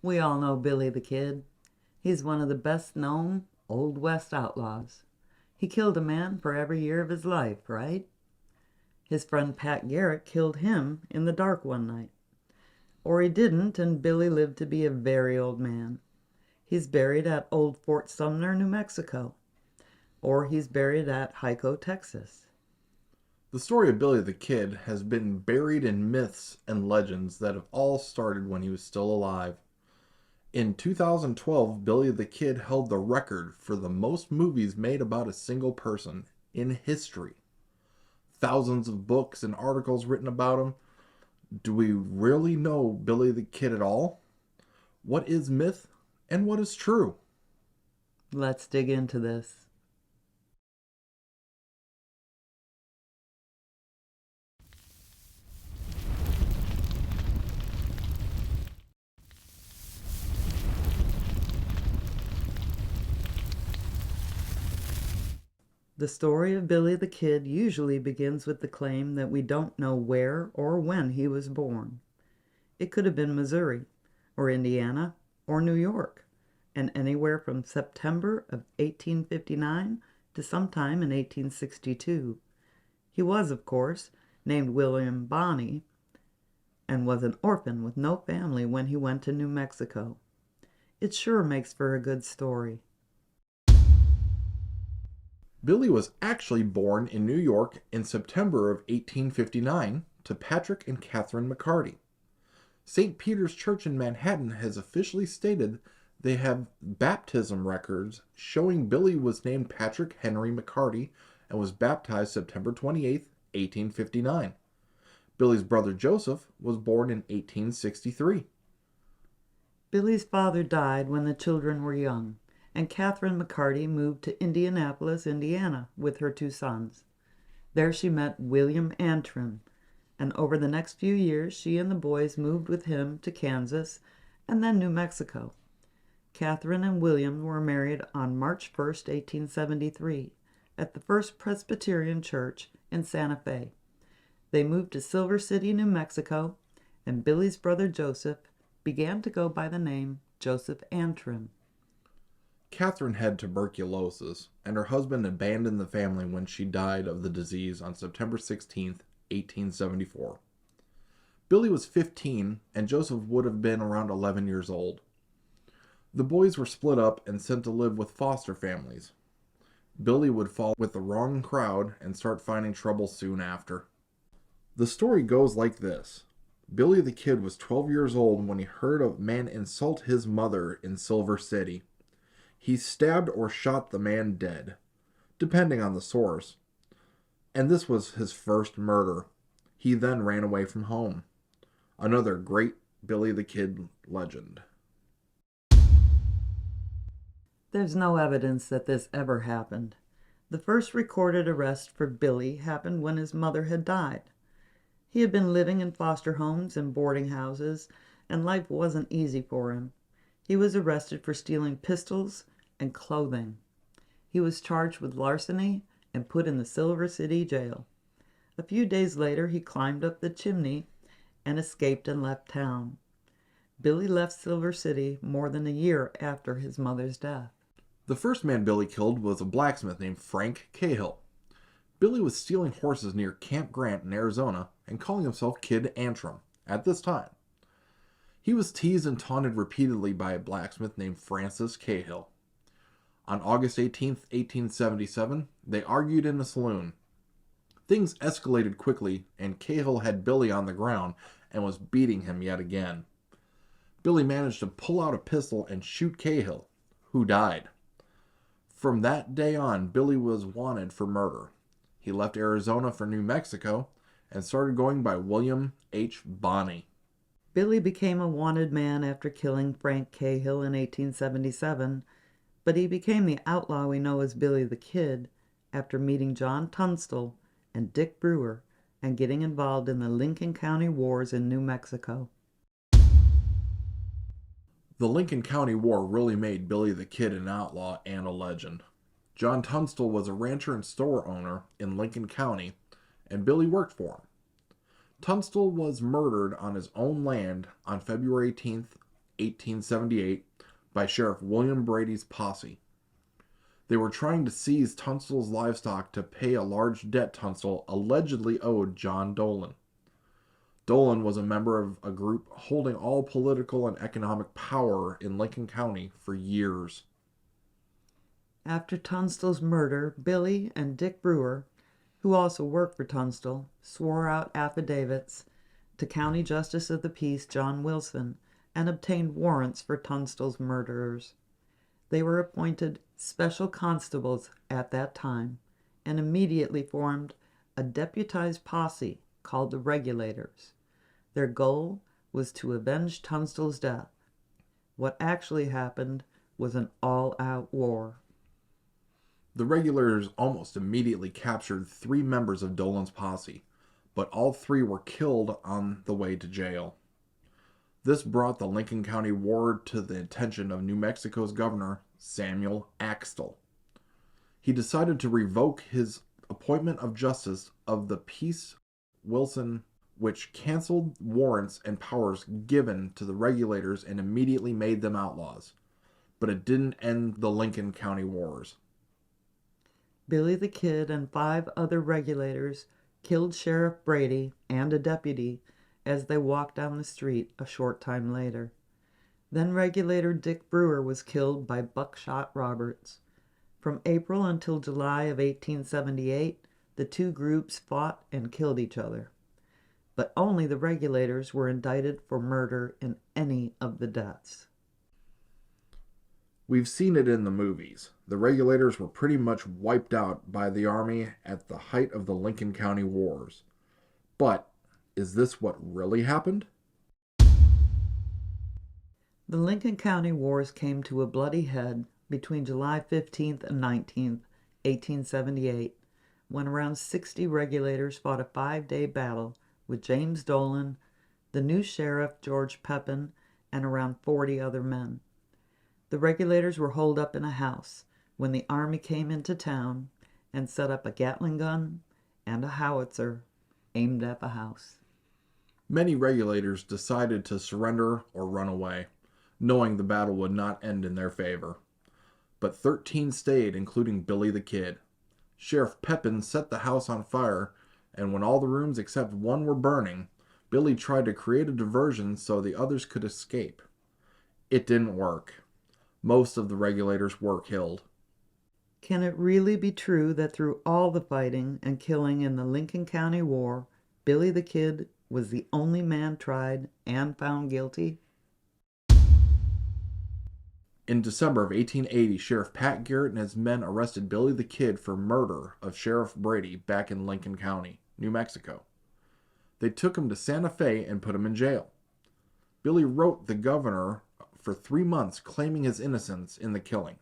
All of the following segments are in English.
We all know Billy the Kid. He's one of the best known Old West outlaws. He killed a man for every year of his life, right? His friend Pat Garrett killed him in the dark one night. Or he didn't, and Billy lived to be a very old man. He's buried at Old Fort Sumner, New Mexico. Or he's buried at Hyco, Texas. The story of Billy the Kid has been buried in myths and legends that have all started when he was still alive. In 2012, Billy the Kid held the record for the most movies made about a single person in history. Thousands of books and articles written about him. Do we really know Billy the Kid at all? What is myth and what is true? Let's dig into this. The story of Billy the Kid usually begins with the claim that we don't know where or when he was born. It could have been Missouri, or Indiana, or New York, and anywhere from September of 1859 to sometime in 1862. He was, of course, named William Bonney, and was an orphan with no family when he went to New Mexico. It sure makes for a good story. Billy was actually born in New York in September of 1859 to Patrick and Catherine McCarty. St. Peter's Church in Manhattan has officially stated they have baptism records showing Billy was named Patrick Henry McCarty and was baptized September 28, 1859. Billy's brother Joseph was born in 1863. Billy's father died when the children were young, and Catherine McCarty moved to Indianapolis, Indiana, with her 2 sons. There she met William Antrim, and over the next few years she and the boys moved with him to Kansas and then New Mexico. Catherine and William were married on March 1, 1873, at the First Presbyterian Church in Santa Fe. They moved to Silver City, New Mexico, and Billy's brother Joseph began to go by the name Joseph Antrim. Catherine had tuberculosis, and her husband abandoned the family when she died of the disease on September 16, 1874. Billy was 15, and Joseph would have been around 11 years old. The boys were split up and sent to live with foster families. Billy would fall with the wrong crowd and start finding trouble soon after. The story goes like this. Billy the Kid was 12 years old when he heard a man insult his mother in Silver City. He stabbed or shot the man dead, depending on the source. And this was his first murder. He then ran away from home. Another great Billy the Kid legend. There's no evidence that this ever happened. The first recorded arrest for Billy happened when his mother had died. He had been living in foster homes and boarding houses, and life wasn't easy for him. He was arrested for stealing pistols and clothing. He was charged with larceny and put in the Silver City jail. A few days later, he climbed up the chimney and escaped and left town. Billy left Silver City more than a year after his mother's death. The first man Billy killed was a blacksmith named Frank Cahill. Billy was stealing horses near Camp Grant in Arizona and calling himself Kid Antrim at this time. He was teased and taunted repeatedly by a blacksmith named Francis Cahill. On August 18, 1877, they argued in a saloon. Things escalated quickly, and Cahill had Billy on the ground and was beating him yet again. Billy managed to pull out a pistol and shoot Cahill, who died. From that day on, Billy was wanted for murder. He left Arizona for New Mexico and started going by William H. Bonney. Billy became a wanted man after killing Frank Cahill in 1877, but he became the outlaw we know as Billy the Kid after meeting John Tunstall and Dick Brewer and getting involved in the Lincoln County Wars in New Mexico. The Lincoln County War really made Billy the Kid an outlaw and a legend. John Tunstall was a rancher and store owner in Lincoln County, and Billy worked for him. Tunstall was murdered on his own land on February 18, 1878, by Sheriff William Brady's posse. They were trying to seize Tunstall's livestock to pay a large debt Tunstall allegedly owed John Dolan. Dolan was a member of a group holding all political and economic power in Lincoln County for years. After Tunstall's murder, Billy and Dick Brewer, who also worked for Tunstall, swore out affidavits to County Justice of the Peace John Wilson and obtained warrants for Tunstall's murderers. They were appointed special constables at that time and immediately formed a deputized posse called the Regulators. Their goal was to avenge Tunstall's death. What actually happened was an all-out war. The Regulators almost immediately captured 3 members of Dolan's posse, but all 3 were killed on the way to jail. This brought the Lincoln County War to the attention of New Mexico's governor, Samuel Axtell. He decided to revoke his appointment of justice of the peace Wilson, which canceled warrants and powers given to the Regulators and immediately made them outlaws. But it didn't end the Lincoln County Wars. Billy the Kid and 5 other Regulators killed Sheriff Brady and a deputy as they walked down the street a short time later. Then Regulator Dick Brewer was killed by Buckshot Roberts. From April until July of 1878, the 2 groups fought and killed each other. But only the Regulators were indicted for murder in any of the deaths. We've seen it in the movies. The Regulators were pretty much wiped out by the Army at the height of the Lincoln County Wars. But is this what really happened? The Lincoln County Wars came to a bloody head between July 15th and 19th, 1878, when around 60 Regulators fought a 5-day battle with James Dolan, the new sheriff George Pepin, and around 40 other men. The Regulators were holed up in a house when the Army came into town and set up a Gatling gun and a howitzer aimed at the house. Many Regulators decided to surrender or run away, knowing the battle would not end in their favor. But 13 stayed, including Billy the Kid. Sheriff Pepin set the house on fire, and when all the rooms except one were burning, Billy tried to create a diversion so the others could escape. It didn't work. Most of the Regulators were killed. Can it really be true that through all the fighting and killing in the Lincoln County War, Billy the Kid was the only man tried and found guilty? In December of 1880, Sheriff Pat Garrett and his men arrested Billy the Kid for murder of Sheriff Brady back in Lincoln County, New Mexico. They took him to Santa Fe and put him in jail. Billy wrote the governor for 3 months claiming his innocence in the killing,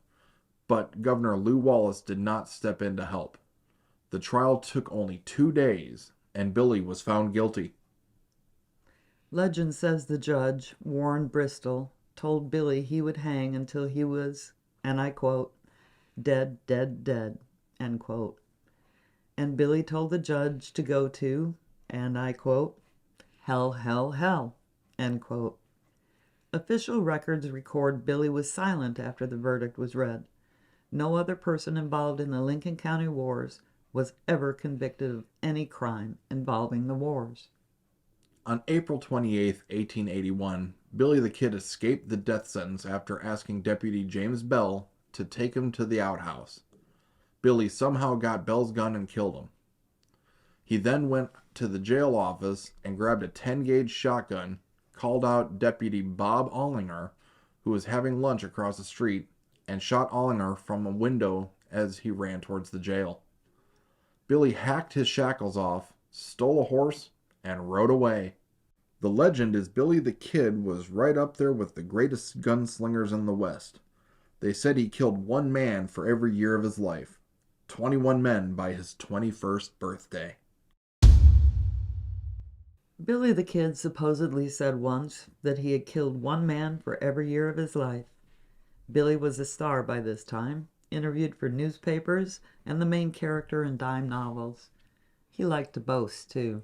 but Governor Lew Wallace did not step in to help. The trial took only 2 days, and Billy was found guilty. Legend says the judge, Warren Bristol, told Billy he would hang until he was, and I quote, dead, dead, dead, end quote. And Billy told the judge to go to, and I quote, hell, hell, hell, end quote. Official records record Billy was silent after the verdict was read. No other person involved in the Lincoln County Wars was ever convicted of any crime involving the wars. On April 28, 1881, Billy the Kid escaped the death sentence after asking Deputy James Bell to take him to the outhouse. Billy somehow got Bell's gun and killed him. He then went to the jail office and grabbed a 10-gauge shotgun, called out Deputy Bob Olinger, who was having lunch across the street, and shot Olinger from a window as he ran towards the jail. Billy hacked his shackles off, stole a horse, and rode away. The legend is Billy the Kid was right up there with the greatest gunslingers in the West. They said he killed 1 man for every year of his life, 21 men by his 21st birthday. Billy the Kid supposedly said once that he had killed 1 man for every year of his life. Billy was a star by this time, interviewed for newspapers and the main character in dime novels. He liked to boast, too.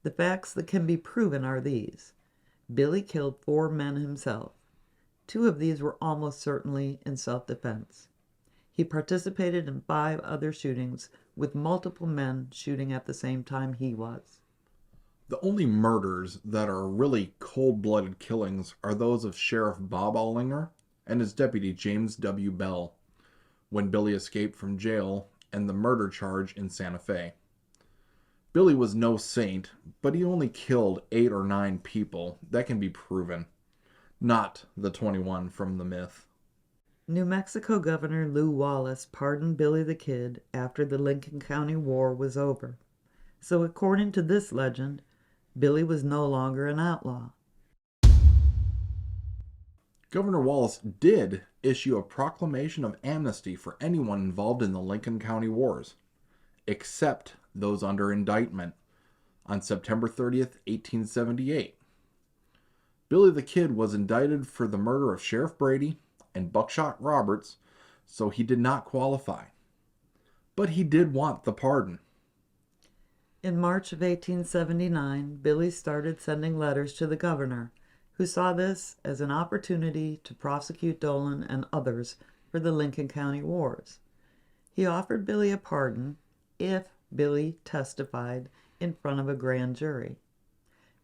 The facts that can be proven are these. Billy killed 4 men himself. 2 of these were almost certainly in self-defense. He participated in 5 other shootings, with multiple men shooting at the same time he was. The only murders that are really cold-blooded killings are those of Sheriff Bob Olinger and his deputy James W. Bell, when Billy escaped from jail, and the murder charge in Santa Fe. Billy was no saint, but he only killed 8 or 9 people. That can be proven. Not the 21 from the myth. New Mexico Governor Lew Wallace pardoned Billy the Kid after the Lincoln County War was over. So according to this legend, Billy was no longer an outlaw. Governor Wallace did issue a proclamation of amnesty for anyone involved in the Lincoln County Wars, except those under indictment, on September 30th, 1878. Billy the Kid was indicted for the murder of Sheriff Brady and Buckshot Roberts, so he did not qualify. But he did want the pardon. In March of 1879, Billy started sending letters to the governor, who saw this as an opportunity to prosecute Dolan and others for the Lincoln County Wars. He offered Billy a pardon if Billy testified in front of a grand jury.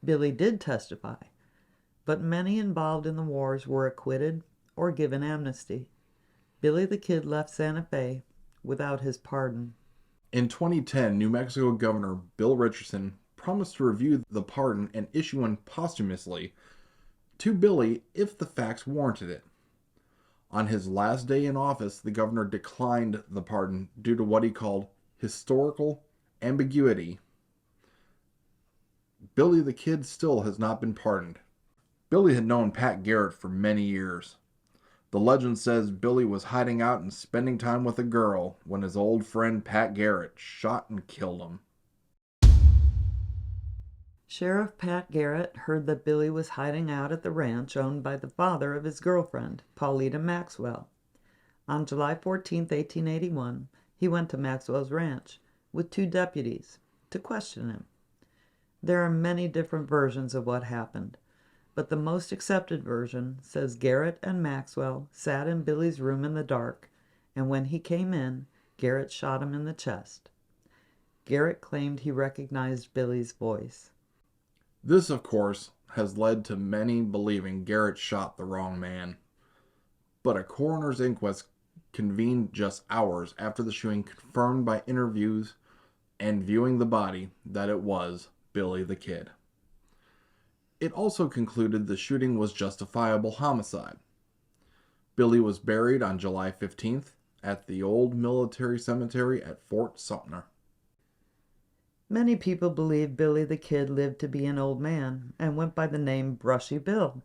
Billy did testify, but many involved in the wars were acquitted or given amnesty. Billy the Kid left Santa Fe without his pardon. In 2010, New Mexico Governor Bill Richardson promised to review the pardon and issue one posthumously to Billy if the facts warranted it. On his last day in office, the governor declined the pardon due to what he called historical ambiguity. Billy the Kid still has not been pardoned. Billy had known Pat Garrett for many years. The legend says Billy was hiding out and spending time with a girl when his old friend Pat Garrett shot and killed him. Sheriff Pat Garrett heard that Billy was hiding out at the ranch owned by the father of his girlfriend, Pauletta Maxwell. On July 14, 1881, he went to Maxwell's ranch with 2 deputies to question him. There are many different versions of what happened, but the most accepted version says Garrett and Maxwell sat in Billy's room in the dark, and when he came in, Garrett shot him in the chest. Garrett claimed he recognized Billy's voice. This, of course, has led to many believing Garrett shot the wrong man. But a coroner's inquest convened just hours after the shooting confirmed by interviews and viewing the body that it was Billy the Kid. It also concluded the shooting was justifiable homicide. Billy was buried on July 15th at the old military cemetery at Fort Sumter. Many people believe Billy the Kid lived to be an old man and went by the name Brushy Bill.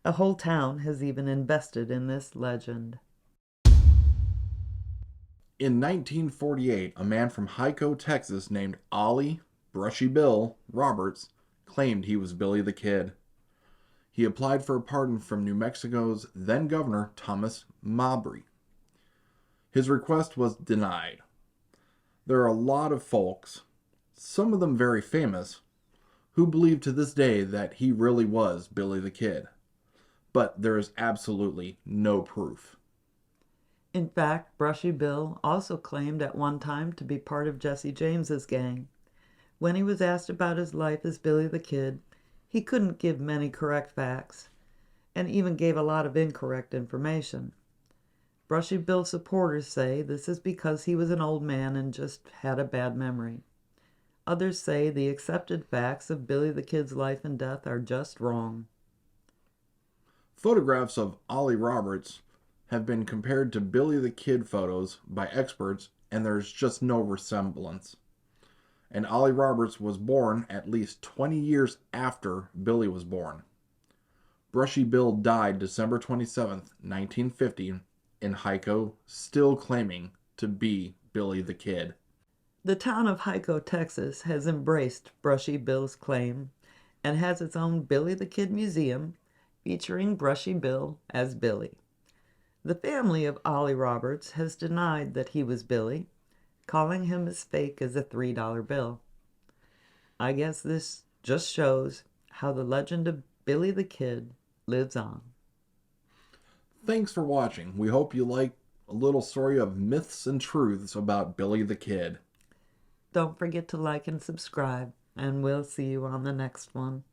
A whole town has even invested in this legend. In 1948, a man from Hyco, Texas named Ollie Brushy Bill Roberts claimed he was Billy the Kid. He applied for a pardon from New Mexico's then governor Thomas Mabry. His request was denied. There are a lot of folks, some of them very famous, who believe to this day that he really was Billy the Kid. But there is absolutely no proof. In fact, Brushy Bill also claimed at one time to be part of Jesse James's gang. When he was asked about his life as Billy the Kid, he couldn't give many correct facts, and even gave a lot of incorrect information. Brushy Bill supporters say this is because he was an old man and just had a bad memory. Others say the accepted facts of Billy the Kid's life and death are just wrong. Photographs of Ollie Roberts have been compared to Billy the Kid photos by experts, and there's just no resemblance. And Ollie Roberts was born at least 20 years after Billy was born. Brushy Bill died December 27th, 1950, in Hyco, still claiming to be Billy the Kid. The town of Hyco, Texas has embraced Brushy Bill's claim and has its own Billy the Kid museum featuring Brushy Bill as Billy. The family of Ollie Roberts has denied that he was Billy, calling him as fake as a $3 bill. I guess this just shows how the legend of Billy the Kid lives on. Thanks for watching. We hope you like a little story of myths and truths about Billy the Kid. Don't forget to like and subscribe, and we'll see you on the next one.